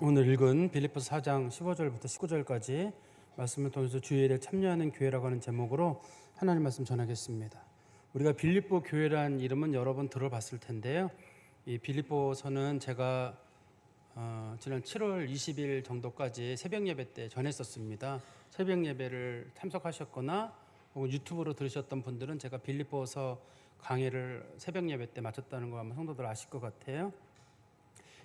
오늘 읽은 빌립보서 4장 15절부터 19절까지 말씀을 통해서 주일에 참여하는 교회라고 하는 제목으로 하나님 말씀 전하겠습니다. 우리가 빌립보 교회란 이름은 여러 번 들어봤을 텐데요. 이 빌립보서는 제가 지난 7월 20일 정도까지 새벽 예배 때 전했었습니다. 새벽 예배를 참석하셨거나 혹은 유튜브로 들으셨던 분들은 제가 빌립보서 강의를 새벽 예배 때 마쳤다는 거 아마 성도들 아실 것 같아요.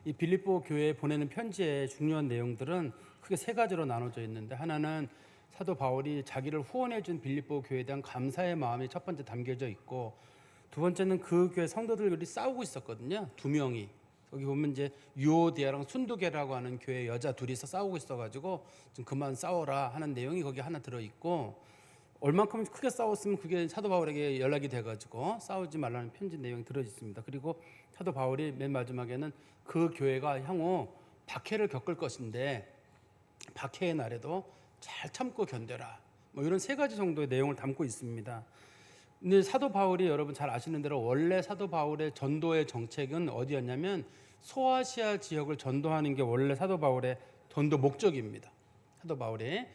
이 빌립보 교회에 보내는 편지의 중요한 내용들은 크게 세 가지로 나눠져 있는데, 하나는 사도 바울이 자기를 후원해 준 빌립보 교회에 대한 감사의 마음이 첫 번째 담겨져 있고, 두 번째는 그 교회 성도들이 싸우고 있었거든요. 두 명이. 여기 보면 이제 유오디아랑 순두계라고 하는 교회 여자 둘이서 싸우고 있어가지고 좀 그만 싸워라 하는 내용이 거기 하나 들어있고, 얼만큼 크게 싸웠으면 그게 사도 바울에게 연락이 돼가지고 싸우지 말라는 편지 내용이 들어있습니다. 그리고 사도 바울이 맨 마지막에는 그 교회가 향후 박해를 겪을 것인데 박해의 날에도 잘 참고 견뎌라, 뭐 이런 세 가지 정도의 내용을 담고 있습니다. 근데 사도 바울이 여러분 잘 아시는 대로 원래 사도 바울의 전도의 정책은 어디였냐면 소아시아 지역을 전도하는 게 원래 사도 바울의 전도 목적입니다. 사도 바울이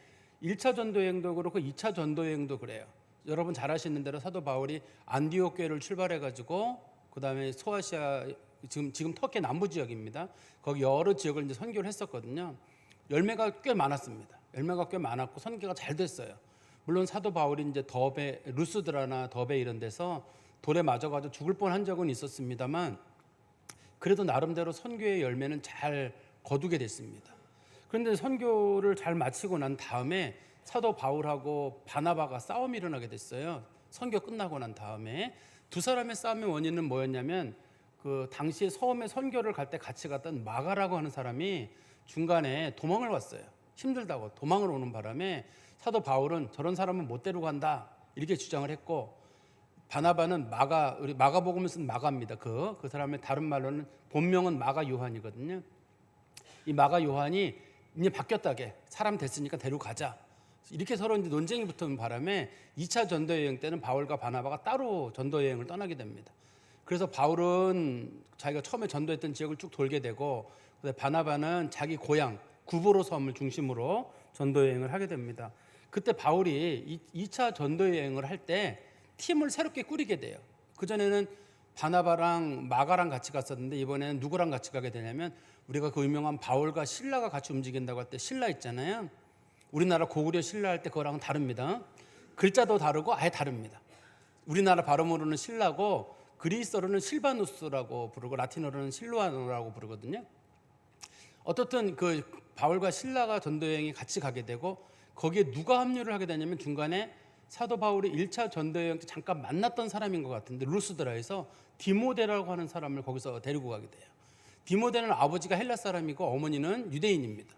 1차 전도여행도 그렇고 2차 전도여행도 그래요. 여러분 잘 아시는 대로 사도 바울이 안디옥 교회를 출발해가지고 그 다음에 소아시아 지금 터키 남부 지역입니다. 거기 여러 지역을 이제 선교를 했었거든요. 열매가 꽤 많았습니다. 열매가 꽤 많았고 선교가 잘 됐어요. 물론 사도 바울이 이제 더베 루스드라나 더베 이런 데서 돌에 맞아가지고 죽을 뻔한 적은 있었습니다만 그래도 나름대로 선교의 열매는 잘 거두게 됐습니다. 그런데 선교를 잘 마치고 난 다음에 사도 바울하고 바나바가 싸움이 일어나게 됐어요. 선교 끝나고 난 다음에 두 사람의 싸움의 원인은 뭐였냐면 그 당시에 처음에 선교를 갈 때 같이 갔던 마가라고 하는 사람이 중간에 도망을 왔어요. 힘들다고 도망을 오는 바람에 사도 바울은 저런 사람은 못 데리고 간다 이렇게 주장을 했고, 바나바는 우리 마가복음을 쓴 마가입니다. 그 사람의 다른 말로는 본명은 마가 요한이거든요. 이 마가 요한이 이제 바뀌었다게 사람 됐으니까 데려가자 이렇게 서로 이제 논쟁이 붙은 바람에 2차 전도 여행 때는 바울과 바나바가 따로 전도 여행을 떠나게 됩니다. 그래서 바울은 자기가 처음에 전도했던 지역을 쭉 돌게 되고, 바나바는 자기 고향 구브로 섬을 중심으로 전도 여행을 하게 됩니다. 그때 바울이 2차 전도 여행을 할 때 팀을 새롭게 꾸리게 돼요. 그전에는 바나바랑 마가랑 같이 갔었는데 이번에는 누구랑 같이 가게 되냐면, 우리가 그 유명한 바울과 실라가 같이 움직인다고 할 때 실라 있잖아요. 우리나라 고구려 실라 할 때 그거랑은 다릅니다. 글자도 다르고 아예 다릅니다. 우리나라 발음으로는 실라고 그리스어로는 실바누스라고 부르고 라틴어로는 실루아노라고 부르거든요. 어떻든 그 바울과 실라가 전도여행이 같이 가게 되고, 거기에 누가 합류를 하게 되냐면 중간에 사도 바울이 1차 전도여행 때 잠깐 만났던 사람인 것 같은데 루스드라에서 디모데라고 하는 사람을 거기서 데리고 가게 돼요. 디모데는 아버지가 헬라 사람이고 어머니는 유대인입니다.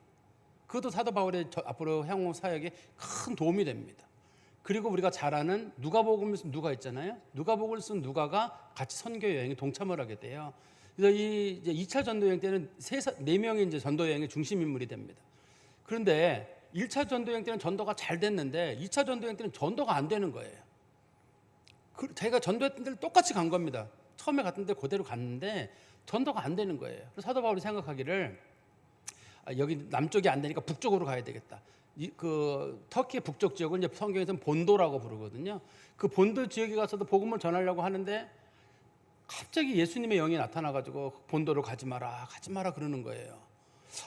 그것도 사도 바울의 앞으로 향후 사역에 큰 도움이 됩니다. 그리고 우리가 잘 아는 누가복음을 쓴 누가 있잖아요. 누가복음을 쓴 누가가 같이 선교 여행에 동참을 하게 돼요. 그래서 이 2차 전도 여행 때는 4명이 이제 전도 여행의 중심 인물이 됩니다. 그런데 1차 전도 여행 때는 전도가 잘 됐는데 2차 전도 여행 때는 전도가 안 되는 거예요. 자기가 전도했던 데를 똑같이 간 겁니다. 처음에 갔던 데 그대로 갔는데 전도가 안 되는 거예요. 그래서 사도 바울이 생각하기를 여기 남쪽이 안 되니까 북쪽으로 가야 되겠다. 그 터키의 북쪽 지역을 이제 성경에서는 본도라고 부르거든요. 그 본도 지역에 가서도 복음을 전하려고 하는데 갑자기 예수님의 영이 나타나가지고 본도로 가지 마라 그러는 거예요.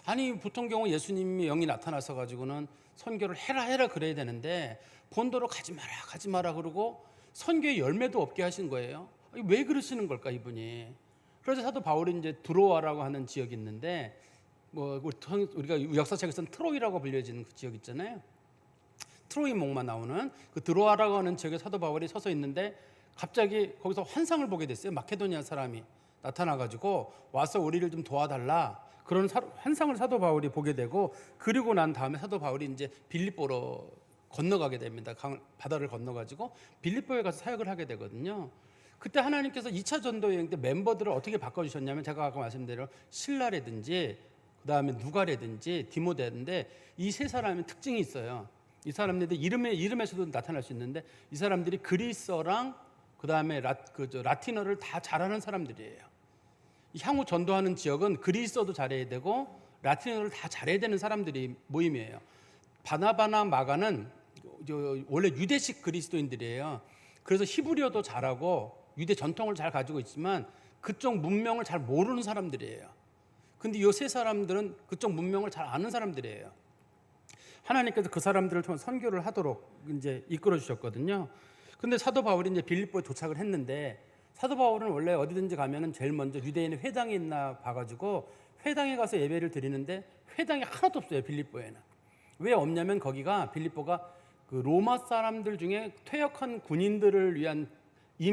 아니 보통 경우 예수님의 영이 나타나서 가지고는 선교를 해라 그래야 되는데 본도로 가지 마라 그러고 선교의 열매도 없게 하신 거예요. 왜 그러시는 걸까 이분이? 그래서 사도 바울이 이제 드로아라고 하는 지역이 있는데, 뭐 우리가 역사책에서는 트로이라고 불려지는 그 지역 있잖아요. 트로이 목마 나오는 그 드로아라고 하는 지역에 사도 바울이 서서 있는데 갑자기 거기서 환상을 보게 됐어요. 마케도니아 사람이 나타나가지고 와서 우리를 좀 도와달라 그런 환상을 사도 바울이 보게 되고, 그리고 난 다음에 사도 바울이 이제 빌립보로 건너가게 됩니다. 바다를 건너가지고 빌립보에 가서 사역을 하게 되거든요. 그때 하나님께서 2차 전도 여행 때 멤버들을 어떻게 바꿔주셨냐면, 제가 아까 말씀드린 실라라든지 그 다음에 누가라든지 디모데인데 이 세 사람의 특징이 있어요. 이 사람들이 이름에서도 나타날 수 있는데 이 사람들이 그리스어랑 그 다음에 라틴어를 다 잘하는 사람들이에요. 향후 전도하는 지역은 그리스어도 잘해야 되고 라틴어를 다 잘해야 되는 사람들이 모임이에요. 바나바나 마가는 원래 유대식 그리스도인들이에요. 그래서 히브리어도 잘하고 유대 전통을 잘 가지고 있지만 그쪽 문명을 잘 모르는 사람들이에요. 근데 이 세 사람들은 그쪽 문명을 잘 아는 사람들이에요. 하나님께서 그 사람들을 통해 선교를 하도록 이제 이끌어 주셨거든요. 근데 사도 바울이 이제 빌립보에 도착을 했는데, 사도 바울은 원래 어디든지 가면은 제일 먼저 유대인의 회당이 있나 봐가지고 회당에 가서 예배를 드리는데 회당이 하나도 없어요, 빌립보에는. 왜 없냐면 거기가, 빌립보가 그 로마 사람들 중에 퇴역한 군인들을 위한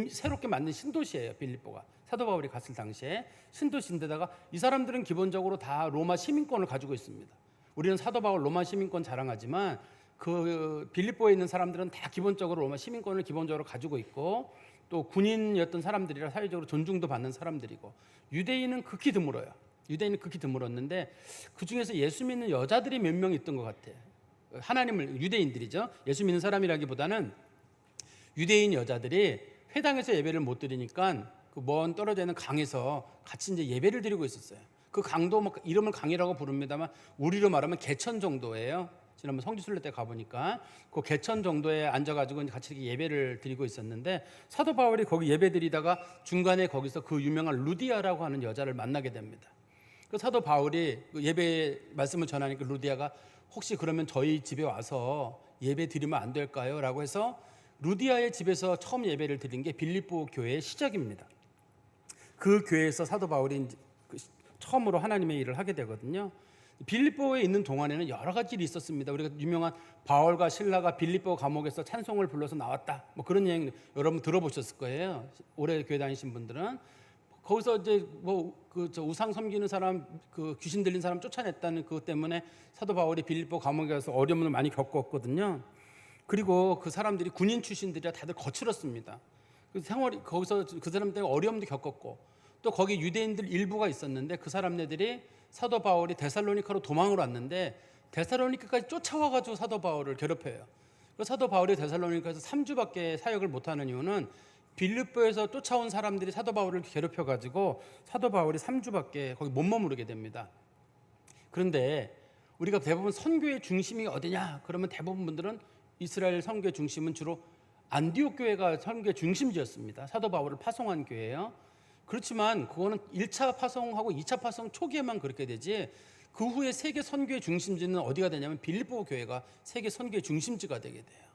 새롭게 만든 신도시예요, 빌립보가. 사도 바울이 갔을 당시에 신도시인데다가 이 사람들은 기본적으로 다 로마 시민권을 가지고 있습니다. 우리는 사도 바울 로마 시민권 자랑하지만 그 빌립보에 있는 사람들은 다 기본적으로 로마 시민권을 기본적으로 가지고 있고 또 군인이었던 사람들이라 사회적으로 존중도 받는 사람들이고, 유대인은 극히 드물어요. 유대인은 극히 드물었는데 그 중에서 예수 믿는 여자들이 몇 명 있던 것 같아요. 하나님을, 유대인들이죠. 예수 믿는 사람이라기보다는 유대인 여자들이 회당에서 예배를 못 드리니까 그 먼 떨어져 있는 강에서 같이 이제 예배를 드리고 있었어요. 그 강도 뭐 이름을 강이라고 부릅니다만 우리로 말하면 개천 정도예요. 지난번 성지순례 때 가보니까 그 개천 정도에 앉아가지고 같이 이렇게 예배를 드리고 있었는데, 사도 바울이 거기 예배 드리다가 중간에 거기서 그 유명한 루디아라고 하는 여자를 만나게 됩니다. 그 사도 바울이 그 예배 말씀을 전하니까 루디아가 혹시 그러면 저희 집에 와서 예배 드리면 안 될까요? 라고 해서 루디아의 집에서 처음 예배를 드린 게 빌립보 교회의 시작입니다. 그 교회에서 사도 바울이 처음으로 하나님의 일을 하게 되거든요. 빌립보에 있는 동안에는 여러 가지 일이 있었습니다. 우리가 유명한 바울과 실라가 빌립보 감옥에서 찬송을 불러서 나왔다, 뭐 그런 얘기 여러분 들어보셨을 거예요. 오래 교회 다니신 분들은. 거기서 이제 저 우상 섬기는 사람, 그 귀신 들린 사람 쫓아냈다는 그것 때문에 사도 바울이 빌립보 감옥에 가서 어려움을 많이 겪었거든요. 그리고 그 사람들이 군인 출신들이라 다들 거칠었습니다. 생활이 거기서 그 사람 때문에 어려움도 겪었고, 또 거기 유대인들 일부가 있었는데 그 사람네들이 사도 바울이 데살로니카로 도망을 왔는데 데살로니카까지 쫓아와가지고 사도 바울을 괴롭혀요. 그 사도 바울이 데살로니카에서 3주밖에 사역을 못하는 이유는 빌립보에서 쫓아온 사람들이 사도 바울을 괴롭혀가지고 사도 바울이 3주밖에 거기 못 머무르게 됩니다. 그런데 우리가 대부분 선교의 중심이 어디냐 그러면 대부분 분들은 이스라엘 선교의 중심은 주로 안디옥 교회가 선교의 중심지였습니다. 사도 바울을 파송한 교회예요. 그렇지만 그거는 1차 파송하고 2차 파송 초기에만 그렇게 되지, 그 후에 세계 선교의 중심지는 어디가 되냐면 빌립보 교회가 세계 선교의 중심지가 되게 돼요.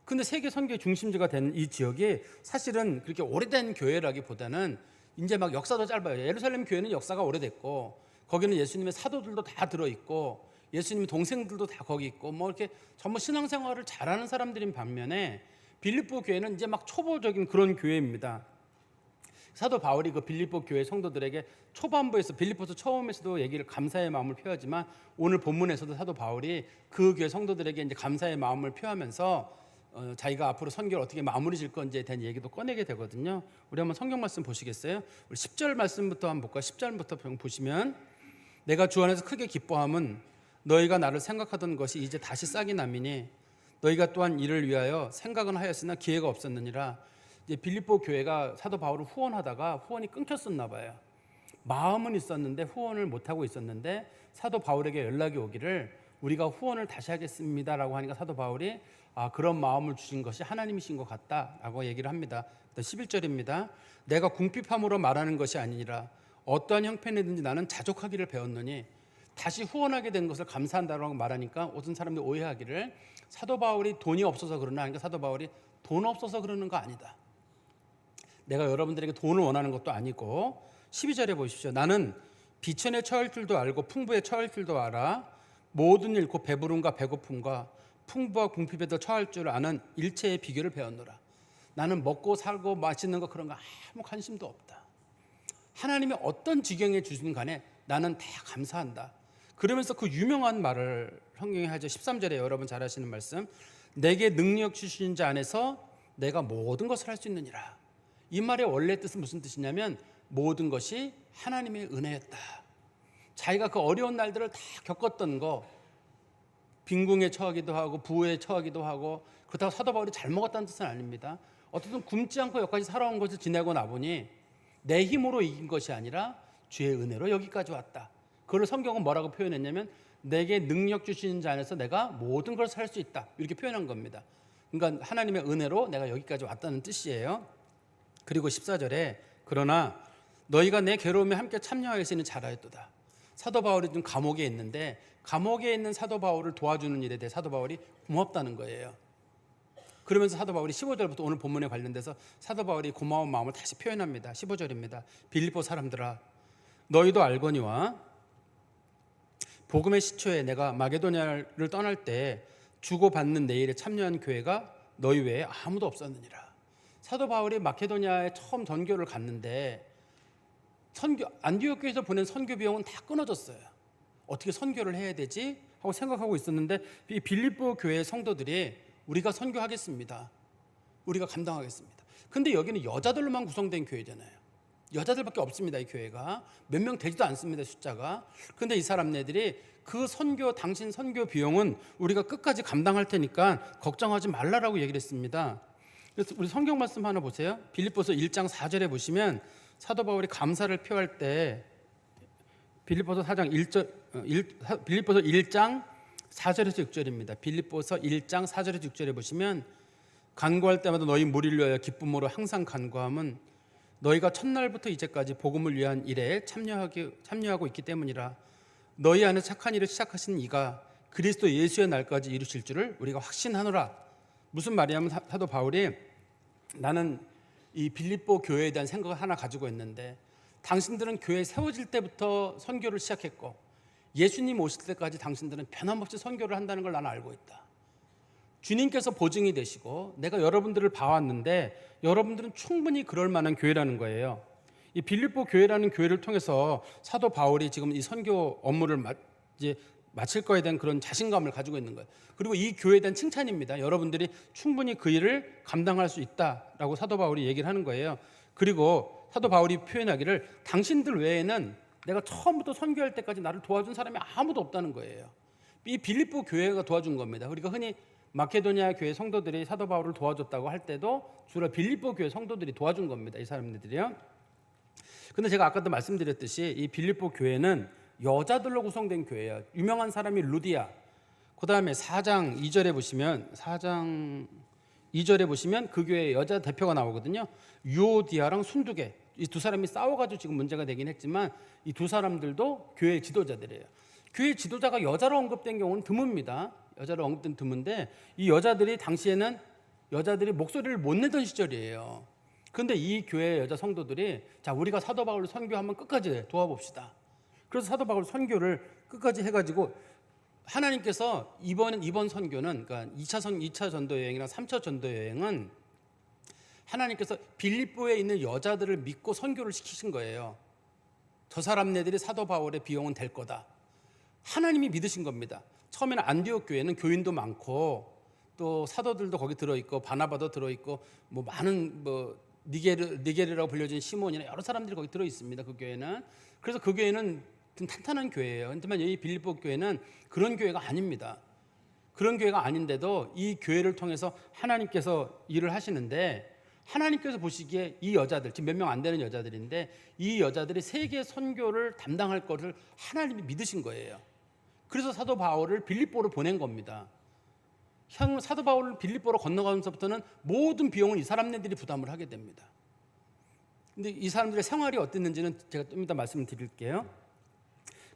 근데 세계 선교의 중심지가 된 이 지역이 사실은 그렇게 오래된 교회라기보다는 이제 막 역사도 짧아요. 예루살렘 교회는 역사가 오래됐고 거기는 예수님의 사도들도 다 들어있고 예수님의 동생들도 다 거기 있고 뭐 이렇게 전부 신앙생활을 잘하는 사람들인 반면에 빌립보 교회는 이제 막 초보적인 그런 교회입니다. 사도 바울이 그 빌립보 교회 성도들에게 초반부에서 빌립보서 처음에서도 얘기를 감사의 마음을 표하지만 오늘 본문에서도 사도 바울이 그 교회 성도들에게 이제 감사의 마음을 표하면서 자기가 앞으로 선교를 어떻게 마무리 질 건지에 대한 얘기도 꺼내게 되거든요. 우리 한번 성경 말씀 보시겠어요? 우리 10절 말씀부터 한번 볼까요? 10절부터 보시면, 내가 주 안에서 크게 기뻐함은 너희가 나를 생각하던 것이 이제 다시 싹이 남이니 너희가 또한 이를 위하여 생각은 하였으나 기회가 없었느니라. 이제 빌립보 교회가 사도 바울을 후원하다가 후원이 끊겼었나 봐요. 마음은 있었는데 후원을 못하고 있었는데 사도 바울에게 연락이 오기를 우리가 후원을 다시 하겠습니다라고 하니까 사도 바울이 그런 마음을 주신 것이 하나님이신 것 같다라고 얘기를 합니다. 11절입니다. 내가 궁핍함으로 말하는 것이 아니니라. 어떠한 형편이든지 나는 자족하기를 배웠노니. 다시 후원하게 된 것을 감사한다라고 말하니까 어떤 사람들이 오해하기를 사도 바울이 돈이 없어서 그러나 하니까 사도 바울이 돈 없어서 그러는 거 아니다. 내가 여러분들에게 돈을 원하는 것도 아니고, 12절에 보십시오. 나는 비천에 처할 줄도 알고 풍부에 처할 줄도 알아. 모든 일 곧 배부름과 배고픔과 풍부와 궁핍에도 처할 줄 아는 일체의 비결을 배웠노라. 나는 먹고 살고 맛있는 거 그런 거 아무 관심도 없다. 하나님이 어떤 지경에 주시든 간에 나는 다 감사한다. 그러면서 그 유명한 말을 성경에 하죠. 13절에 여러분 잘 아시는 말씀. 내게 능력 주신 자 안에서 내가 모든 것을 할 수 있느니라. 이 말의 원래 뜻은 무슨 뜻이냐면 모든 것이 하나님의 은혜였다. 자기가 그 어려운 날들을 다 겪었던 거, 빈궁에 처하기도 하고 부에 처하기도 하고, 그렇다고 사도 바울이 잘 먹었다는 뜻은 아닙니다. 어쨌든 굶지 않고 여기까지 살아온 것을 지내고 나보니 내 힘으로 이긴 것이 아니라 주의 은혜로 여기까지 왔다. 그걸 성경은 뭐라고 표현했냐면 내게 능력 주시는 자 안에서 내가 모든 걸 살 수 있다 이렇게 표현한 겁니다. 그러니까 하나님의 은혜로 내가 여기까지 왔다는 뜻이에요. 그리고 14절에 그러나 너희가 내 괴로움에 함께 참여하였으니 잘하였도다. 사도 바울이 지금 감옥에 있는데 감옥에 있는 사도 바울을 도와주는 일에 대해 사도 바울이 고맙다는 거예요. 그러면서 사도 바울이 15절부터 오늘 본문에 관련돼서 사도 바울이 고마운 마음을 다시 표현합니다. 15절입니다. 빌립보 사람들아 너희도 알거니와 복음의 시초에 내가 마게도냐를 떠날 때 주고받는 내 일에 참여한 교회가 너희 외에 아무도 없었느니라. 사도 바울이 마케도냐에 처음 전교를 갔는데 안디옥 교회에서 보낸 선교 비용은 다 끊어졌어요. 어떻게 선교를 해야 되지 하고 생각하고 있었는데 이 빌립보 교회 성도들이 우리가 선교하겠습니다. 우리가 감당하겠습니다. 근데 여기는 여자들로만 구성된 교회잖아요. 여자들밖에 없습니다. 이 교회가 몇 명 되지도 않습니다. 숫자가. 근데 이 사람네들이 그 선교 당신 선교 비용은 우리가 끝까지 감당할 테니까 걱정하지 말라라고 얘기를 했습니다. 그래서 우리 성경 말씀 하나 보세요. 빌립보서 1장 4절에 보시면 사도 바울이 감사를 표할 때 빌립보서 1장 4절에서 6절입니다. 빌립보서 1장 4절에서 6절에 보시면 간구할 때마다 너희 무리를 위하여 기쁨으로 항상 간구함은 너희가 첫날부터 이제까지 복음을 위한 일에 참여하고 있기 때문이라. 너희 안에 착한 일을 시작하신 이가 그리스도 예수의 날까지 이루실 줄을 우리가 확신하노라. 무슨 말이냐면 사도 바울이 나는 이 빌립보 교회에 대한 생각을 하나 가지고 있는데 당신들은 교회 세워질 때부터 선교를 시작했고 예수님 오실 때까지 당신들은 변함없이 선교를 한다는 걸 나는 알고 있다. 주님께서 보증이 되시고 내가 여러분들을 봐왔는데 여러분들은 충분히 그럴 만한 교회라는 거예요. 이 빌립보 교회라는 교회를 통해서 사도 바울이 지금 이 선교 업무를 이제 마칠 거에 대한 그런 자신감을 가지고 있는 거예요. 그리고 이 교회에 대한 칭찬입니다. 여러분들이 충분히 그 일을 감당할 수 있다라고 사도 바울이 얘기를 하는 거예요. 그리고 사도 바울이 표현하기를 당신들 외에는 내가 처음부터 선교할 때까지 나를 도와준 사람이 아무도 없다는 거예요. 이 빌립보 교회가 도와준 겁니다. 우리가 흔히 마케도니아 교회 성도들이 사도 바울을 도와줬다고 할 때도 주로 빌립보 교회 성도들이 도와준 겁니다. 이 사람들이요. 근데 제가 아까도 말씀드렸듯이 이 빌립보 교회는 여자들로 구성된 교회예요. 유명한 사람이 루디아. 그다음에 4장 2절에 보시면 그 교회의 여자 대표가 나오거든요. 유오디아랑 순두계. 이 두 사람이 싸워가지고 지금 문제가 되긴 했지만 이 두 사람들도 교회 지도자들이에요. 교회 지도자가 여자로 언급된 경우는 드뭅니다. 여자로 언급된 드문데 이 여자들이 당시에는 여자들이 목소리를 못 내던 시절이에요. 그런데 이 교회 여자 성도들이 자 우리가 사도 바울을 선교 한번 끝까지 도와봅시다. 그래서 사도 바울 선교를 끝까지 해가지고 하나님께서 이번 선교는 그러니까 2차 전도 여행이나 3차 전도 여행은 하나님께서 빌립보에 있는 여자들을 믿고 선교를 시키신 거예요. 저 사람네들이 사도 바울의 비용은 될 거다. 하나님이 믿으신 겁니다. 처음에는 안디옥 교회는 교인도 많고 또 사도들도 거기 들어있고 바나바도 들어있고 뭐 많은 니게르라고 불려진 시몬이나 여러 사람들이 거기 들어있습니다. 그 교회는. 그래서 그 교회는 좀 탄탄한 교회예요. 하지만 이 빌립보 교회는 그런 교회가 아닙니다. 그런 교회가 아닌데도 이 교회를 통해서 하나님께서 일을 하시는데 하나님께서 보시기에 이 여자들 지금 몇 명 안 되는 여자들인데 이 여자들이 세계 선교를 담당할 것을 하나님이 믿으신 거예요. 그래서 사도 바울을 빌립보로 보낸 겁니다. 사도 바울을 빌립보로 건너가면서부터는 모든 비용은 이 사람들이 부담을 하게 됩니다. 근데 이 사람들의 생활이 어땠는지는 제가 좀 이따 말씀을 드릴게요.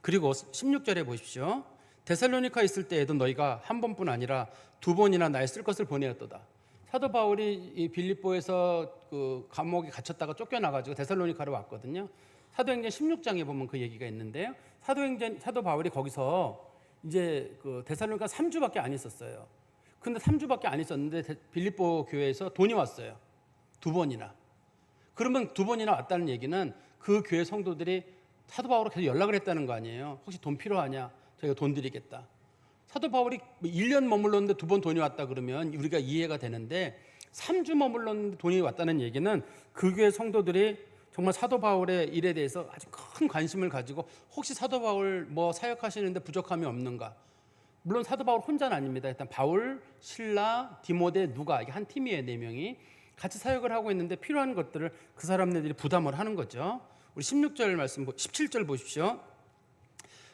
그리고 16절에 보십시오. 데살로니카에 있을 때에도 너희가 한 번뿐 아니라 두 번이나 나의 쓸 것을 보내었도다. 사도 바울이 이 빌립보에서 그 감옥에 갇혔다가 쫓겨나가지고 데살로니카로 왔거든요. 사도행전 16장에 보면 그 얘기가 있는데요. 사도 바울이 거기서 이제 그 데살로니카 3주밖에 안 있었어요. 근데 3주밖에 안 있었는데 빌립보 교회에서 돈이 왔어요. 두 번이나. 그러면 두 번이나 왔다는 얘기는 그 교회 성도들이 사도 바울을 계속 연락을 했다는 거 아니에요. 혹시 돈 필요하냐? 저희가 돈 드리겠다. 사도 바울이 1년 머물렀는데 두 번 돈이 왔다 그러면 우리가 이해가 되는데 3주 머물렀는데 돈이 왔다는 얘기는 그 교회 성도들이 정말 사도 바울의 일에 대해서 아주 큰 관심을 가지고 혹시 사도 바울 뭐 사역하시는데 부족함이 없는가? 물론 사도 바울 혼자는 아닙니다. 일단 바울, 실라, 디모데, 누가 이게 한 팀이에요. 4명이 같이 사역을 하고 있는데 필요한 것들을 그 사람들이 부담을 하는 거죠. 우리 16절 말씀, 17절 보십시오.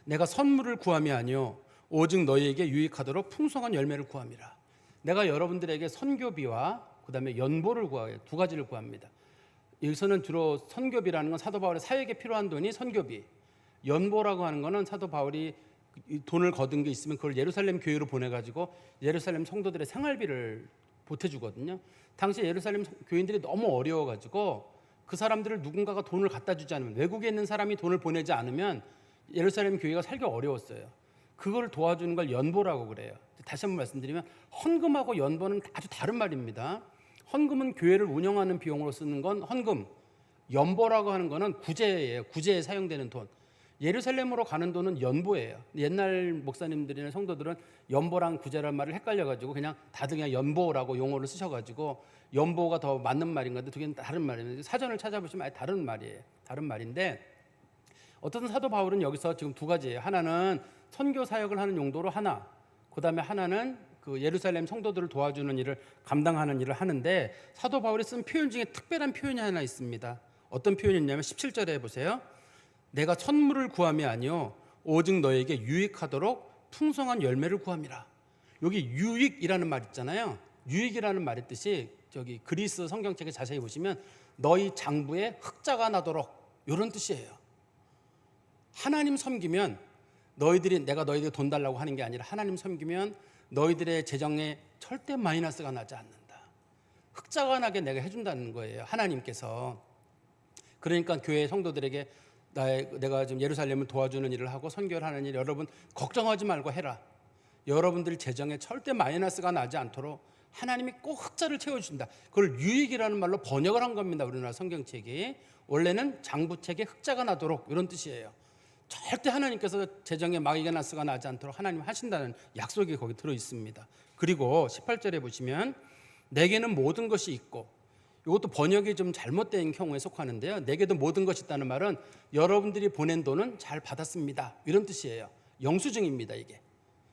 내가 선물을 구함이 아니요 오직 너희에게 유익하도록 풍성한 열매를 구함이라. 내가 여러분들에게 선교비와 그다음에 연보를 구하여 두 가지를 구합니다. 여기서는 주로 선교비라는 건 사도 바울의 사역에 필요한 돈이 선교비, 연보라고 하는 거는 사도 바울이 돈을 거둔 게 있으면 그걸 예루살렘 교회로 보내가지고 예루살렘 성도들의 생활비를 보태주거든요. 당시 예루살렘 교인들이 너무 어려워가지고 그 사람들을 누군가가 돈을 갖다 주지 않으면, 외국에 있는 사람이 돈을 보내지 않으면 예루살렘 교회가 살기 어려웠어요. 그걸 도와주는 걸 연보라고 그래요. 다시 한번 말씀드리면 헌금하고 연보는 아주 다른 말입니다. 헌금은 교회를 운영하는 비용으로 쓰는 건 헌금, 연보라고 하는 거는 구제예요. 구제에 사용되는 돈. 예루살렘으로 가는 돈은 연보예요. 옛날 목사님들이나 성도들은 연보랑 구제라는 말을 헷갈려가지고 그냥 다들 그냥 연보라고 용어를 쓰셔가지고 연보가 더 맞는 말인 건데 두 개는 다른 말이에요. 사전을 찾아보시면 아예 다른 말이에요. 다른 말인데 어쨌든 사도 바울은 여기서 지금 두 가지예요. 하나는 선교 사역을 하는 용도로 하나, 그다음에 하나는 그 예루살렘 성도들을 도와주는 일을 감당하는 일을 하는데 사도 바울이 쓴 표현 중에 특별한 표현이 하나 있습니다. 어떤 표현이 있냐면 17절에 보세요. 내가 선물을 구함이 아니요 오직 너에게 유익하도록 풍성한 열매를 구함이라. 여기 유익이라는 말 있잖아요. 유익이라는 말의 뜻이 저기 그리스 성경책에 자세히 보시면 너희 장부에 흑자가 나도록 이런 뜻이에요. 하나님 섬기면 너희들이 내가 너희들이 돈 달라고 하는 게 아니라 하나님 섬기면 너희들의 재정에 절대 마이너스가 나지 않는다. 흑자가 나게 내가 해준다는 거예요. 하나님께서. 그러니까 교회 성도들에게 내가 지금 예루살렘을 도와주는 일을 하고 선교를 하는 일 여러분 걱정하지 말고 해라. 여러분들 재정에 절대 마이너스가 나지 않도록 하나님이 꼭 흑자를 채워주신다. 그걸 유익이라는 말로 번역을 한 겁니다. 우리나라 성경책이. 원래는 장부책에 흑자가 나도록 이런 뜻이에요. 절대 하나님께서 재정에 마이너스가 나지 않도록 하나님 하신다는 약속이 거기 들어 있습니다. 그리고 18절에 보시면 내게는 모든 것이 있고, 이것도 번역이 좀 잘못된 경우에 속하는데요. 내게도 모든 것이 있다는 말은 여러분들이 보낸 돈은 잘 받았습니다. 이런 뜻이에요. 영수증입니다, 이게.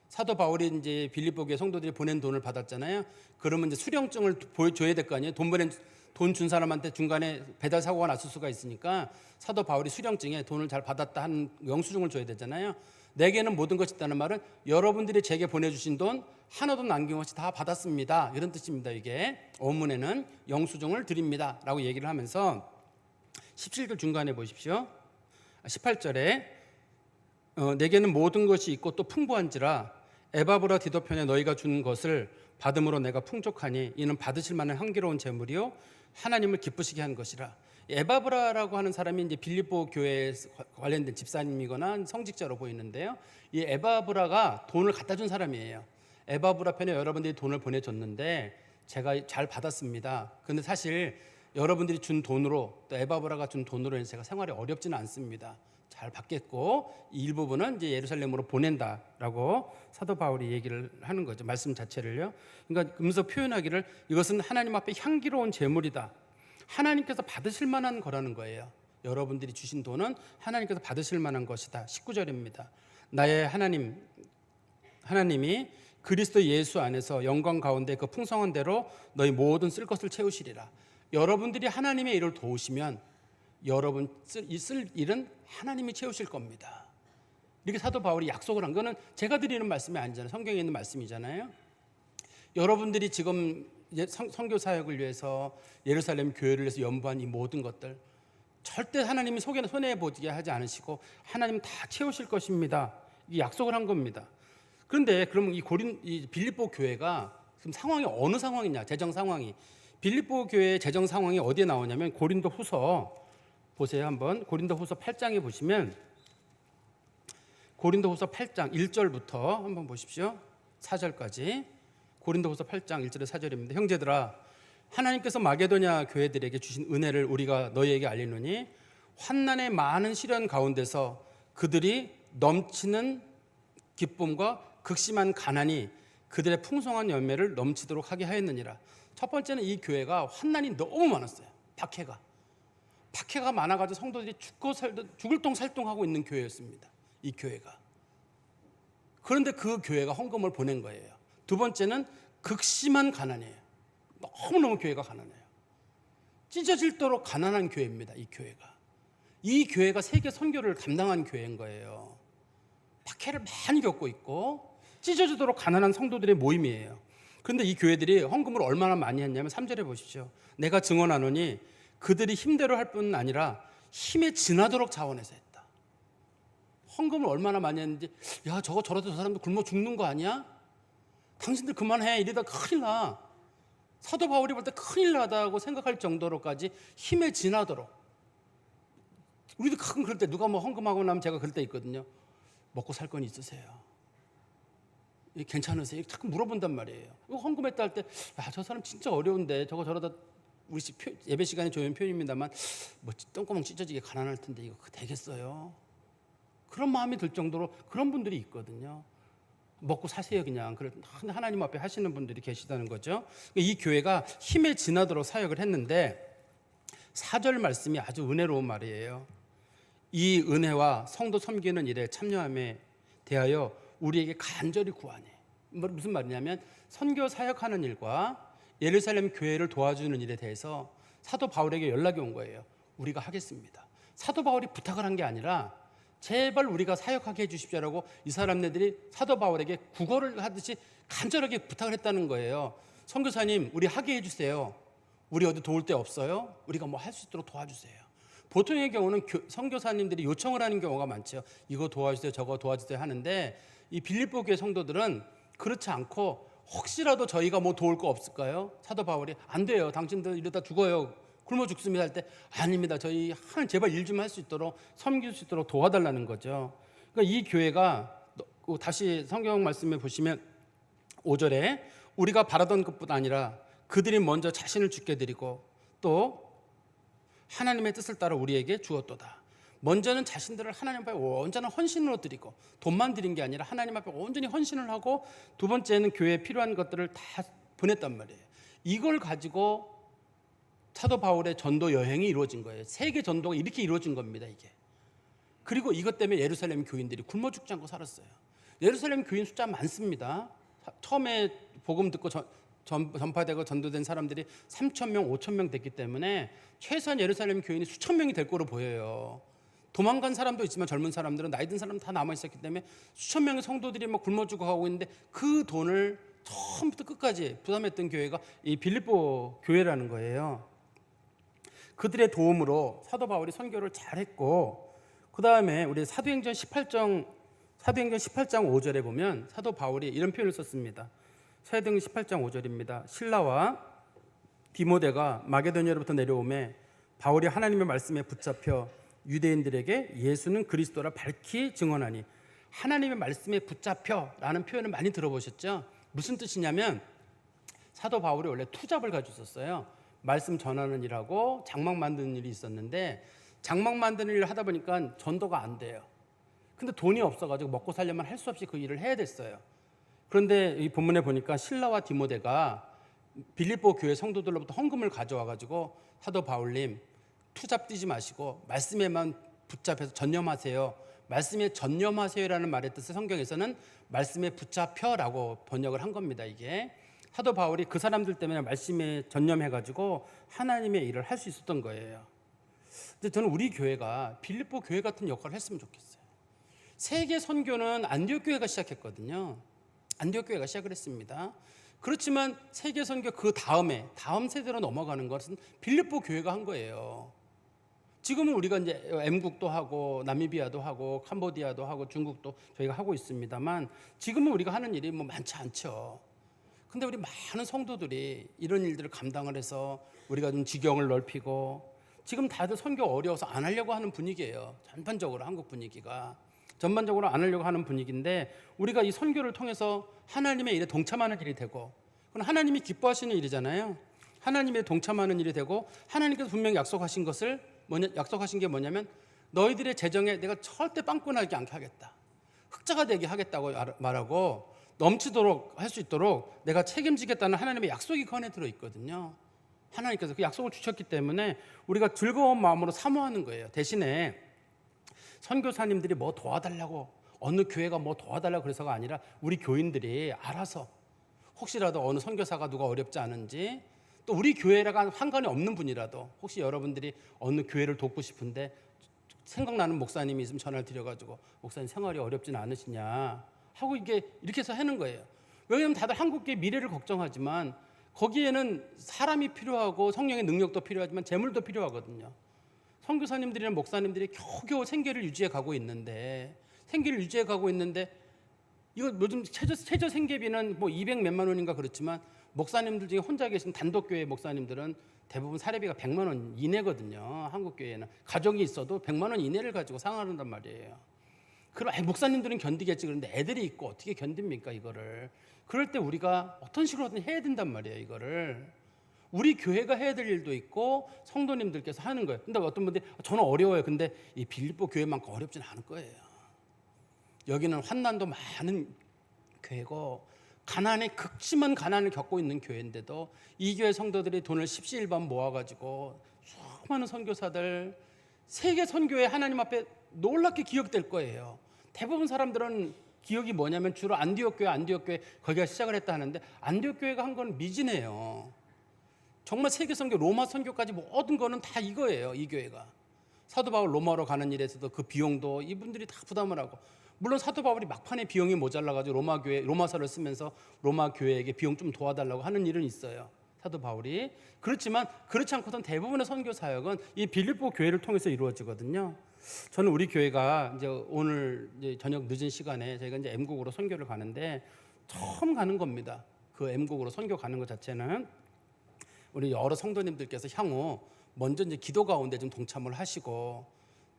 사도 바울이 이제 빌립보 교회 성도들이 보낸 돈을 받았잖아요. 그러면 이제 수령증을 보여줘야 될 거 아니에요. 돈 준 사람한테 중간에 배달 사고가 났을 수가 있으니까 사도 바울이 수령증에 돈을 잘 받았다 하는 영수증을 줘야 되잖아요. 내게는 모든 것이 있다는 말은 여러분들이 제게 보내주신 돈 하나도 남김없이 다 받았습니다. 이런 뜻입니다. 이게 원문에는 영수증을 드립니다 라고 얘기를 하면서 17절 중간에 보십시오. 18절에 내게는 모든 것이 있고 또 풍부한지라 에바브라 디도편에 너희가 준 것을 받음으로 내가 풍족하니 이는 받으실 만한 향기로운 재물이요 하나님을 기쁘시게 하는 것이라. 에바브라라고 하는 사람이 이제 빌립보 교회에 관련된 집사님이거나 성직자로 보이는데요. 이 에바브라가 돈을 갖다 준 사람이에요. 에바브라 편에 여러분들이 돈을 보내줬는데 제가 잘 받았습니다. 그런데 사실 여러분들이 준 돈으로 또 에바브라가 준 돈으로 제가 생활이 어렵지는 않습니다. 잘 받겠고 이 일부분은 이제 예루살렘으로 보낸다라고 사도 바울이 얘기를 하는 거죠. 말씀 자체를요. 그러니까 그러면서 표현하기를 이것은 하나님 앞에 향기로운 제물이다. 하나님께서 받으실 만한 거라는 거예요. 여러분들이 주신 돈은 하나님께서 받으실 만한 것이다. 19절입니다. 나의 하나님이 그리스도 예수 안에서 영광 가운데 그 풍성한 대로 너희 모든 쓸 것을 채우시리라. 여러분들이 하나님의 일을 도우시면 여러분 쓸 일은 하나님이 채우실 겁니다. 이렇게 사도 바울이 약속을 한 거는 제가 드리는 말씀이 아니잖아요. 성경에 있는 말씀이잖아요. 여러분들이 지금 선교 사역을 위해서 예루살렘 교회를 위해서 연부한 이 모든 것들 절대 하나님이 손해 보게 하지 않으시고 하나님 다 채우실 것입니다. 이 약속을 한 겁니다. 그런데 그러면 이 빌립보 교회가 지금 상황이 어느 상황이냐? 재정 상황이. 빌립보 교회의 재정 상황이 어디에 나오냐면 고린도후서 보세요. 한번 고린도후서 8장에 보시면 고린도후서 8장 1절부터 한번 보십시오. 4절까지. 고린도후서 8장 1절에 4절입니다. 형제들아 하나님께서 마게도냐 교회들에게 주신 은혜를 우리가 너희에게 알리노니 환난의 많은 시련 가운데서 그들이 넘치는 기쁨과 극심한 가난이 그들의 풍성한 열매를 넘치도록 하게 하였느니라. 첫 번째는 이 교회가 환난이 너무 많았어요. 박해가 많아가지고 성도들이 죽을 똥살똥하고 있는 교회였습니다. 이 교회가. 그런데 그 교회가 헌금을 보낸 거예요. 두 번째는 극심한 가난이에요. 너무너무 교회가 가난해요. 찢어질도록 가난한 교회입니다. 이 교회가. 이 교회가 세계 선교를 감당한 교회인 거예요. 박해를 많이 겪고 있고 찢어지도록 가난한 성도들의 모임이에요. 그런데 이 교회들이 헌금을 얼마나 많이 했냐면 3절에 보십시오. 내가 증언하노니 그들이 힘대로 할 뿐 아니라 힘에 지나도록 자원해서 했다. 헌금을 얼마나 많이 했는지, 야 저거 저러다 저 사람도 굶어 죽는 거 아니야? 당신들 그만해, 이러다 큰일 나. 사도 바울이 볼 때 큰일 나다고 생각할 정도로까지 힘에 지나도록. 우리도 가끔 그럴 때 누가 뭐 헌금하고 나면 제가 그럴 때 있거든요. 먹고 살 건 있으세요? 괜찮으세요? 자꾸 물어본단 말이에요. 이거 헌금했다 할 때, 야, 저 사람 진짜 어려운데 저거 저러다 우리 예배 시간에 좋은 표현입니다만 뭐 똥구멍 찢어지게 가난할 텐데 이거 되겠어요? 그런 마음이 들 정도로 그런 분들이 있거든요. 먹고 사세요 그냥. 하나님 앞에 하시는 분들이 계시다는 거죠. 이 교회가 힘에 지나도록 사역을 했는데 4절 말씀이 아주 은혜로운 말이에요. 이 은혜와 성도 섬기는 일에 참여함에 대하여 우리에게 간절히 구하네. 무슨 말이냐면 선교 사역하는 일과 예루살렘 교회를 도와주는 일에 대해서 사도 바울에게 연락이 온 거예요. 우리가 하겠습니다. 사도 바울이 부탁을 한 게 아니라 제발 우리가 사역하게 해주십시오라고 이 사람네들이 사도 바울에게 구걸을 하듯이 간절하게 부탁을 했다는 거예요. 선교사님 우리 하게 해주세요. 우리 어디 도울 데 없어요? 우리가 뭐 할 수 있도록 도와주세요. 보통의 경우는 선교사님들이 요청을 하는 경우가 많죠. 이거 도와주세요, 저거 도와주세요 하는데 이 빌립보 교회 성도들은 그렇지 않고 혹시라도 저희가 뭐 도울 거 없을까요? 사도 바울이 안 돼요. 당신들 이러다 죽어요. 굶어 죽습니다 할 때 아닙니다. 저희 하나님 제발 일 좀 할 수 있도록 섬길 수 있도록 도와달라는 거죠. 그러니까 이 교회가 다시 성경 말씀에 보시면 5절에 우리가 바라던 것뿐 아니라 그들이 먼저 자신을 주께 드리고 또 하나님의 뜻을 따라 우리에게 주었도다. 먼저는 자신들을 하나님 앞에 온전한 헌신으로 드리고 돈만 드린 게 아니라 하나님 앞에 온전히 헌신을 하고 두 번째는 교회에 필요한 것들을 다 보냈단 말이에요. 이걸 가지고 사도 바울의 전도 여행이 이루어진 거예요. 세계 전도가 이렇게 이루어진 겁니다. 이게. 그리고 이것 때문에 예루살렘 교인들이 굶어 죽지 않고 살았어요. 예루살렘 교인 숫자 많습니다. 처음에 복음 듣고 전파되고 전도된 사람들이 3,000명, 5,000명 됐기 때문에 최소한 예루살렘 교인이 수천 명이 될 거로 보여요. 도망간 사람도 있지만 젊은 사람들은 나이 든 사람 다 남아 있었기 때문에 수천 명의 성도들이 막 굶어 죽어 가고 있는데 그 돈을 처음부터 끝까지 부담했던 교회가 이 빌립보 교회라는 거예요. 그들의 도움으로 사도 바울이 선교를 잘했고 그 다음에 우리 사도행전 18장 5절에 보면 사도 바울이 이런 표현을 썼습니다. 사도행전 18장 5절입니다. 실라와 디모데가 마게도니아로부터 내려오매 바울이 하나님의 말씀에 붙잡혀 유대인들에게 예수는 그리스도라 밝히 증언하니 하나님의 말씀에 붙잡혀라는 표현을 많이 들어보셨죠? 무슨 뜻이냐면 사도 바울이 원래 투잡을 가지고 있었어요. 말씀 전하는 일하고 장막 만드는 일이 있었는데 장막 만드는 일을 하다 보니까 전도가 안 돼요. 근데 돈이 없어가지고 먹고 살려면 할 수 없이 그 일을 해야 됐어요. 그런데 이 본문에 보니까 실라와 디모데가 빌립보 교회 성도들로부터 헌금을 가져와가지고 사도 바울님 투잡 뛰지 마시고 말씀에만 붙잡혀서 전념하세요. 말씀에 전념하세요라는 말의 뜻을 성경에서는 말씀에 붙잡혀라고 번역을 한 겁니다. 이게 사도 바울이 그 사람들 때문에 말씀에 전념해가지고 하나님의 일을 할 수 있었던 거예요. 근데 저는 우리 교회가 빌립보 교회 같은 역할을 했으면 좋겠어요. 세계 선교는 안디옥 교회가 시작했거든요. 안디옥 교회가 시작을 했습니다. 그렇지만 세계 선교 그 다음 세대로 넘어가는 것은 빌립보 교회가 한 거예요. 지금은 우리가 이제 M국도 하고 나미비아도 하고 캄보디아도 하고 중국도 저희가 하고 있습니다만 지금은 우리가 하는 일이 뭐 많지 않죠. 근데 우리 많은 성도들이 이런 일들을 감당을 해서 우리가 좀 지경을 넓히고 지금 다들 선교 어려워서 안 하려고 하는 분위기예요. 전반적으로 한국 분위기가 전반적으로 안 하려고 하는 분위기인데 우리가 이 선교를 통해서 하나님의 일에 동참하는 일이 되고 그건 하나님이 기뻐하시는 일이잖아요. 하나님에 동참하는 일이 되고 하나님께서 분명히 약속하신 게 뭐냐면 너희들의 재정에 내가 절대 빵꾸나지 않게 하겠다. 흑자가 되게 하겠다고 말하고 넘치도록 할 수 있도록 내가 책임지겠다는 하나님의 약속이 그 안에 들어있거든요. 하나님께서 그 약속을 주셨기 때문에 우리가 즐거운 마음으로 사모하는 거예요. 대신에 선교사님들이 뭐 도와달라고 어느 교회가 뭐 도와달라고 그래서가 아니라 우리 교인들이 알아서 혹시라도 어느 선교사가 누가 어렵지 않은지 또 우리 교회랑 상관이 없는 분이라도 혹시 여러분들이 어느 교회를 돕고 싶은데 생각나는 목사님이 있으면 전화를 드려가지고 목사님 생활이 어렵진 않으시냐 하고 이렇게 해서 하는 거예요. 왜냐하면 다들 한국교회 미래를 걱정하지만 거기에는 사람이 필요하고 성령의 능력도 필요하지만 재물도 필요하거든요. 선교사님들이나 목사님들이 겨우겨우 생계를 유지해 가고 있는데 이거 요즘 최저 생계비는 뭐 200 몇만 원인가 그렇지만 목사님들 중에 혼자 계신 단독교회 목사님들은 대부분 사례비가 100만 원 이내거든요. 한국교회는 가족이 있어도 100만 원 이내를 가지고 생활한단 말이에요. 그럼 목사님들은 견디겠지. 그런데 애들이 있고 어떻게 견딥니까 이거를. 그럴 때 우리가 어떤 식으로든 해야 된단 말이에요. 이거를 우리 교회가 해야 될 일도 있고 성도님들께서 하는 거예요. 근데 어떤 분들이 저는 어려워요. 근데 이 빌립보 교회만큼 어렵진 않을 거예요. 여기는 환난도 많은 교회고 극심한 가난을 겪고 있는 교회인데도 이 교회 성도들이 돈을 십시일반 모아가지고 수많은 선교사들 세계 선교회 하나님 앞에 놀랍게 기억될 거예요. 대부분 사람들은 기억이 뭐냐면 주로 안디옥 교회 거기가 시작을 했다 하는데 안디옥 교회가 한 건 미진해요. 정말 세계 선교 로마 선교까지 모든 거는 다 이거예요. 이 교회가 사도 바울 로마로 가는 일에서도 그 비용도 이분들이 다 부담을 하고, 물론 사도 바울이 막판에 비용이 모자라가지고 로마서를 쓰면서 로마 교회에게 비용 좀 도와달라고 하는 일은 있어요. 사도 바울이. 그렇지만 그렇지 않고선 대부분의 선교 사역은 이 빌립보 교회를 통해서 이루어지거든요. 저는 우리 교회가 이제 오늘 이제 저녁 늦은 시간에 저희가 이제 M국으로 선교를 가는데 처음 가는 겁니다. 그 M국으로 선교 가는 것 자체는 우리 여러 성도님들께서 향후 먼저 이제 기도 가운데 좀 동참을 하시고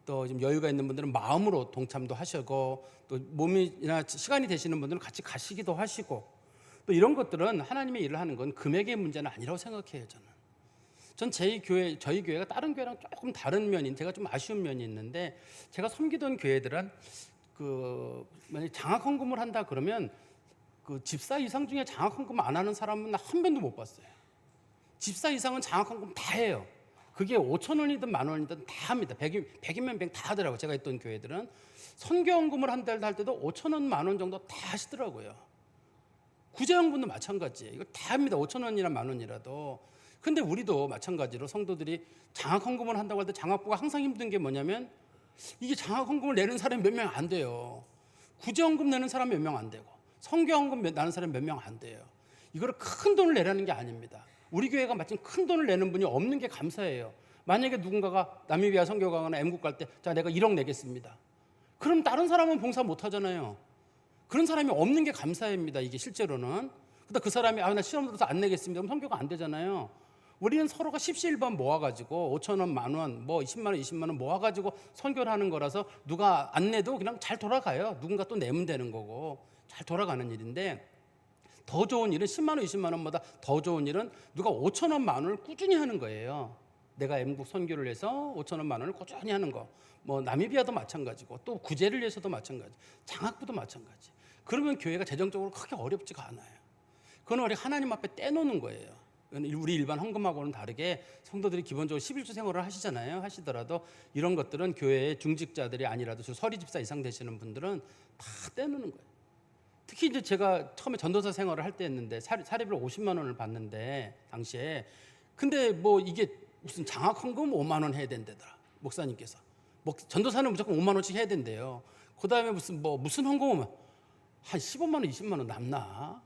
또 좀 여유가 있는 분들은 마음으로 동참도 하시고 또 몸이나 시간이 되시는 분들은 같이 가시기도 하시고 또 이런 것들은 하나님의 일을 하는 건 금액의 문제는 아니라고 생각해요. 전 저희 교회가 다른 교회랑 조금 다른 면인 제가 좀 아쉬운 면이 있는데 제가 섬기던 교회들은 만약 장학 헌금을 한다 그러면 그 집사 이상 중에 장학 헌금 안 하는 사람은 한 번도 못 봤어요. 집사 이상은 장학 헌금 다 해요. 그게 5천 원이든 만 원이든 다 합니다. 100이면 100 다 하더라고요. 제가 있던 교회들은 선교 헌금을 한 달 할 때도 5천 원, 만 원 정도 다 하시더라고요. 구제헌금도 마찬가지예요. 이거 다 합니다. 5천 원이나 만 원이라도. 근데 우리도 마찬가지로 성도들이 장학 헌금을 한다고 할 때 장학부가 항상 힘든 게 뭐냐면 이게 장학 헌금을 내는 사람이 몇 명 안 돼요. 구제헌금 내는 사람이 몇 명 안 되고 선교 헌금 내는 사람이 몇 명 안 돼요. 이거를 큰 돈을 내라는 게 아닙니다. 우리 교회가 마침 큰 돈을 내는 분이 없는 게 감사해요. 만약에 누군가가 나미비아 선교 가거나 M국 갈 때 자 내가 1억 내겠습니다. 그럼 다른 사람은 봉사 못 하잖아요. 그런 사람이 없는 게 감사입니다. 이게 실제로는. 그러다 그 사람이 나 시험 들어서 안 내겠습니다. 그럼 선교가 안 되잖아요. 우리는 서로가 십시일반 모아가지고 5천 원, 만 원, 뭐 20만 원, 20만 원 모아가지고 선교를 하는 거라서 누가 안 내도 그냥 잘 돌아가요. 누군가 또 내면 되는 거고 잘 돌아가는 일인데 더 좋은 일은 10만 원, 20만 원보다 더 좋은 일은 누가 5천 원, 만 원을 꾸준히 하는 거예요. 내가 M국 선교를 해서 5천 원, 만 원을 꾸준히 하는 거. 뭐 나미비아도 마찬가지고 또 구제를 위해서도 마찬가지. 장학부도 마찬가지. 그러면 교회가 재정적으로 크게 어렵지가 않아요. 그건 우리 하나님 앞에 떼놓는 거예요. 우리 일반 헌금하고는 다르게 성도들이 기본적으로 11조 생활을 하시더라도 이런 것들은 교회의 중직자들이 아니라도 서리 집사 이상 되시는 분들은 다 떼놓는 거예요. 특히 이제 제가 처음에 전도사 생활을 할 때였는데 사례비를 50만 원을 받는데 당시에 근데 뭐 이게 무슨 장학 헌금 5만 원 해야 된다더라 목사님께서. 전도사는 무조건 5만 원씩 해야 된대요. 그다음에 무슨 헌금은 한 15만 원, 20만 원 남나?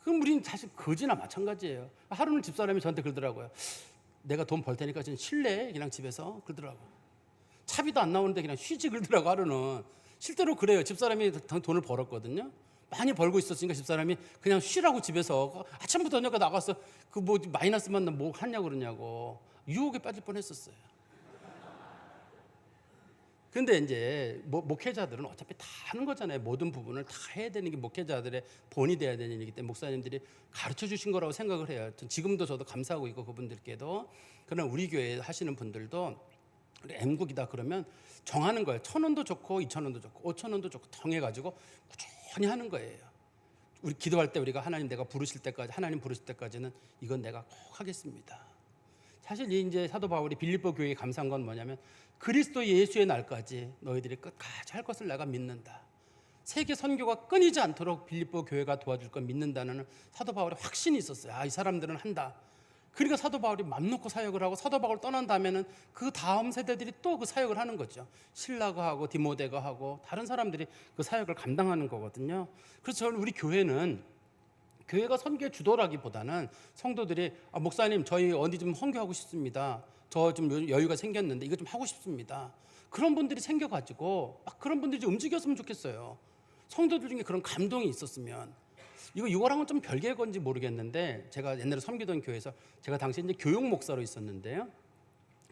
그럼 우리는 사실 거지나 마찬가지예요. 하루는 집사람이 저한테 그러더라고요. 내가 돈 벌 테니까 좀 쉴래? 그냥 집에서 그러더라고요. 차비도 안 나오는데 그냥 쉬지 그러더라고 하루는. 실제로 그래요. 집사람이 돈을 벌었거든요. 많이 벌고 있었으니까 집사람이 그냥 쉬라고 집에서 아침부터 저녁까지 나가서 그 뭐 마이너스만 나면 뭐 하냐고 그러냐고 유혹에 빠질 뻔했었어요. 근데 이제 목회자들은 어차피 다 하는 거잖아요. 모든 부분을 다 해야 되는 게 목회자들의 본이 돼야 되는 일이기 때문에 목사님들이 가르쳐 주신 거라고 생각을 해요. 지금도 저도 감사하고 있고 그분들께도. 그러나 우리 교회 하시는 분들도 우리 M국이다 그러면 정하는 거예요. 1,000원도 좋고 2,000원도 좋고 5,000원도 좋고 정해가지고 꾸준히 하는 거예요. 우리 기도할 때 우리가 하나님 부르실 때까지는 이건 내가 꼭 하겠습니다. 사실 이제 사도 바울이 빌립보 교회에 감사한 건 뭐냐면 그리스도 예수의 날까지 너희들이 끝까지 할 것을 내가 믿는다. 세계 선교가 끊이지 않도록 빌립보 교회가 도와줄 걸 믿는다는 사도 바울의 확신이 있었어요. 이 사람들은 한다. 그러니까 사도 바울이 맘 놓고 사역을 하고, 사도 바울 떠난 다음에는 그 다음 세대들이 또 그 사역을 하는 거죠. 실라가 하고 디모데가 하고 다른 사람들이 그 사역을 감당하는 거거든요. 그래서 저는 우리 교회는, 교회가 선교의 주도라기보다는 성도들이 목사님 저희 어디 좀 선교하고 싶습니다. 저 좀 여유가 생겼는데 이거 좀 하고 싶습니다. 그런 분들이 생겨가지고 막 그런 분들이 좀 움직였으면 좋겠어요. 성도들 중에 그런 감동이 있었으면. 이거랑은 좀 별개의 건지 모르겠는데, 제가 옛날에 섬기던 교회에서 제가 당시에 이제 교육 목사로 있었는데요.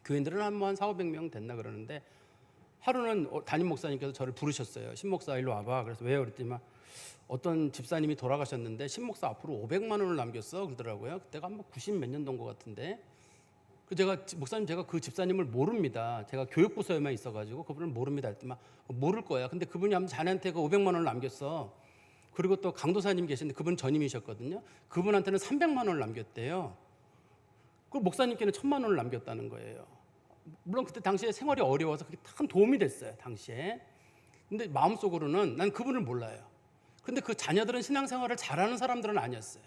교인들은 한 400-500명 됐나 그러는데, 하루는 담임 목사님께서 저를 부르셨어요. 신 목사 일로 와봐. 그래서 왜요? 그랬더니 어떤 집사님이 돌아가셨는데 신 목사 앞으로 500만 원을 남겼어 그러더라고요. 그때가 한 90 몇 년도인 것 같은데, 제가 그 집사님을 모릅니다. 제가 교육부서에만 있어가지고 그분을 모릅니다. 했더니 모를 거야. 근데 그분이 아무튼 자네한테 그 500만 원을 남겼어. 그리고 또 강도사님 계신데 그분 전임이셨거든요. 그분한테는 300만 원을 남겼대요. 그 목사님께는 1000만 원을 남겼다는 거예요. 물론 그때 당시에 생활이 어려워서 그게 큰 도움이 됐어요, 당시에. 근데 마음속으로는 난 그분을 몰라요. 근데 그 자녀들은 신앙생활을 잘하는 사람들은 아니었어요.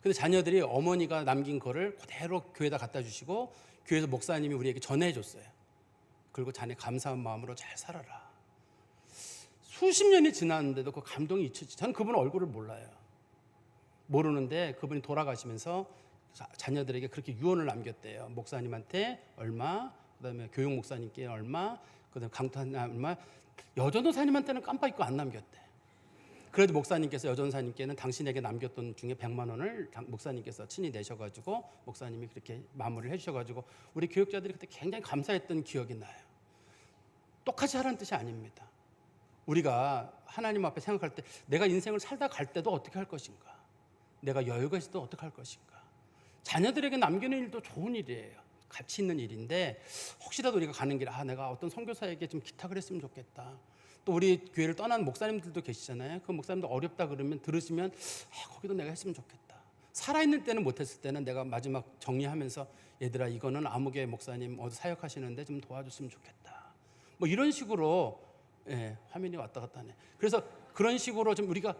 근데 자녀들이 어머니가 남긴 거를 그대로 교회에다 갖다 주시고, 교회에서 목사님이 우리에게 전해줬어요. 그리고 자네 감사한 마음으로 잘 살아라. 수십 년이 지났는데도 그 감동이 잊혀지지. 저는 그분 얼굴을 몰라요. 모르는데 그분이 돌아가시면서 자녀들에게 그렇게 유언을 남겼대요. 목사님한테 얼마, 그다음에 교육 목사님께 얼마, 그다음에 강타님 얼마, 여전도사님한테는 깜빡 잊고 안 남겼대. 그래도 목사님께서 여전사님께는 당신에게 남겼던 중에 100만 원을 목사님께서 친히 내셔가지고 목사님이 그렇게 마무리를 해주셔가지고 우리 교육자들이 그때 굉장히 감사했던 기억이 나요. 똑같이 하라는 뜻이 아닙니다. 우리가 하나님 앞에 생각할 때 내가 인생을 살다 갈 때도 어떻게 할 것인가, 내가 여유가 있을 때 어떻게 할 것인가. 자녀들에게 남기는 일도 좋은 일이에요. 가치 있는 일인데, 혹시라도 우리가 가는 길에 내가 어떤 선교사에게 좀 기탁을 했으면 좋겠다. 또 우리 교회를 떠난 목사님들도 계시잖아요. 그 목사님도 어렵다 그러면 들으시면 거기도 내가 했으면 좋겠다. 살아있는 때는 못했을 때는 내가 마지막 정리하면서 얘들아 이거는 아무개 목사님 어디 사역하시는데 좀 도와줬으면 좋겠다. 뭐 이런 식으로, 화면이 왔다 갔다 하네. 그래서 그런 식으로 좀 우리가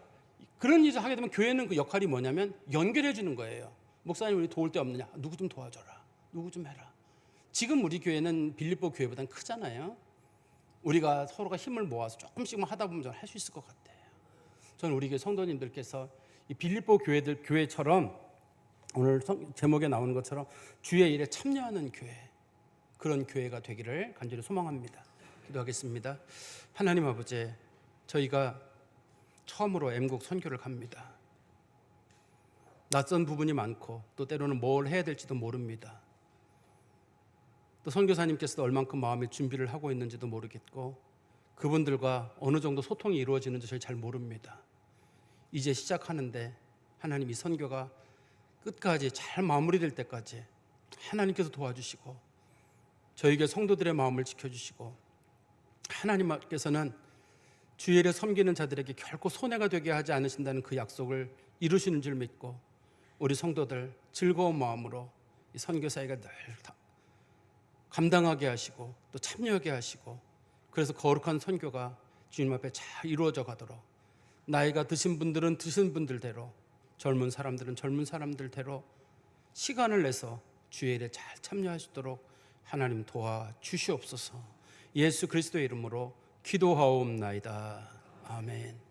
그런 일을 하게 되면 교회는 그 역할이 뭐냐면 연결해 주는 거예요. 목사님 우리 도울 데 없느냐? 누구 좀 도와줘라. 누구 좀 해라. 지금 우리 교회는 빌립보 교회보다는 크잖아요. 우리가 서로가 힘을 모아서 조금씩만 하다 보면 저는 할 수 있을 것 같아요. 저는 우리 교회 성도님들께서 이 빌립보 교회처럼 오늘 제목에 나오는 것처럼 주의 일에 참여하는 교회, 그런 교회가 되기를 간절히 소망합니다. 기도하겠습니다. 하나님 아버지, 저희가 처음으로 M국 선교를 갑니다. 낯선 부분이 많고 또 때로는 뭘 해야 될지도 모릅니다. 또 선교사님께서도 얼만큼 마음의 준비를 하고 있는지도 모르겠고, 그분들과 어느 정도 소통이 이루어지는지 저희 잘 모릅니다. 이제 시작하는데 하나님 이 선교가 끝까지 잘 마무리될 때까지 하나님께서 도와주시고, 저희에게 성도들의 마음을 지켜주시고, 하나님께서는 주의 일에 섬기는 자들에게 결코 손해가 되게 하지 않으신다는 그 약속을 이루시는 줄 믿고, 우리 성도들 즐거운 마음으로 이 선교사회가 늘 감당하게 하시고 또 참여하게 하시고, 그래서 거룩한 선교가 주님 앞에 잘 이루어져 가도록, 나이가 드신 분들은 드신 분들대로, 젊은 사람들은 젊은 사람들대로 시간을 내서 주의 일에 잘 참여하시도록 하나님 도와주시옵소서. 예수 그리스도의 이름으로 기도하옵나이다. 아멘.